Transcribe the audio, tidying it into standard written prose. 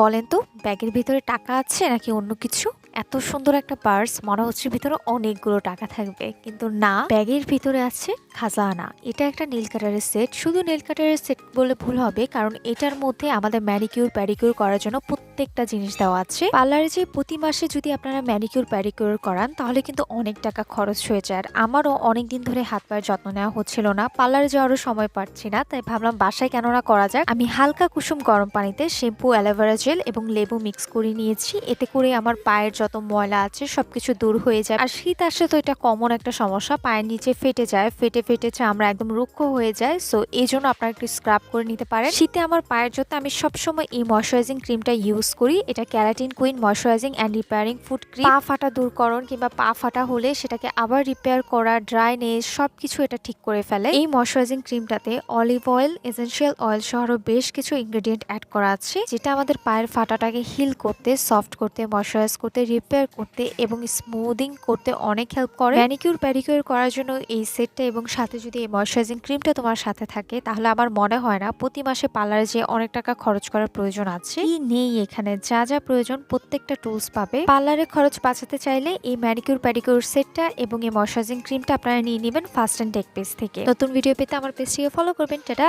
বলেন তো ব্যাগের ভিতরে টাকা আছে নাকি অন্য কিছু? এত সুন্দর একটা পার্স, মনে হচ্ছে ভিতরে অনেকগুলো টাকা থাকবে, কিন্তু না, ব্যাগের ভিতরে আছে খাজানা। এটা একটা নেল কাটারের সেট। শুধু নেল কাটারের সেট বলে ভুল হবে, কারণ এটার মধ্যে আমাদের ম্যানিকিউর প্যাডিকিউর করার জন্য প্রত্যেকটা জিনিস দেওয়া আছে। পার্লারে যে প্রতি মাসে যদি আপনারা ম্যানিকিউর প্যাডিকিউর করান তাহলে কিন্তু অনেক টাকা খরচ হয়ে যায়। আর আমারও অনেকদিন ধরে হাত পায়ের যত্ন নেওয়া হচ্ছিল না, পার্লারে যাওয়ারও সময় পাচ্ছি না, তাই ভাবলাম বাসায় কেন না করা যাক। আমি হালকা কুসুম গরম পানিতে শ্যাম্পু, অ্যালোভেরা জেল এবং লেবু মিক্স করে নিয়েছি। এতে করে আমার পায়ের যত ময়লা আছে সবকিছু দূর হয়ে যায়। আর শীত আসলে তো এটা কমন একটা সমস্যা, পায়ের নিচে ফেটে যায়, ফেটে ফেটে চামড়া একদম রুক্ষ হয়ে যায়। সো এই জন্য আপনারা একটু স্ক্রাব করে নিতে পারেন। শীতে আমার পায়ের জন্য আমি সবসময় এই ময়শ্চারাইজিং ক্রিমটা ইউজ করি। এটা keratin queen moisturising and repairing food cream. পা ফাটা দূরকরণ কিংবা পা ফাটা হলে সেটাকে আবার রিপেয়ার করা, ড্রাইনেস সবকিছু এটা ঠিক করে ফেলে। এই ময়শ্চারাইজিং ক্রিমটাতে অলিভ অয়েল, এসেনশিয়াল অয়েল সহ আরো বেশ কিছু ইনগ্রেডিয়েন্ট অ্যাড করা আছে, যেটা আমাদের পায়ের ফাটাটাকে হিল করতে, সফট করতে, ময়শ্চারাইজ করতে, রিপেয়ার করতে এবং স্মুদিং করতে অনেক হেল্প করে। ম্যানিকিউর প্যাডিকিউর করার জন্য এই সেটটা এবং সাথে যদি এই ময়শ্চারাইজিং ক্রিমটা তোমার সাথে থাকে, তাহলে আমার মনে হয় না প্রতি মাসে পার্লারে যে অনেক টাকা খরচ করার প্রয়োজন আছে। কি নেই এখানে, যা যা প্রয়োজন প্রত্যেকটা টুলস পাবে। পার্লারে খরচ বাঁচাতে চাইলে এই ম্যানিকিউর প্যাডিকিউর সেটটা এবং এই ময়শ্চারাইজিং ক্রিমটা আপনারা নিয়ে নেবেন ফার্স্ট অ্যান্ড টেক পেজ থেকে। নতুন ভিডিও পেতে আমার পেজটিকে ফলো করবেন। টাটা।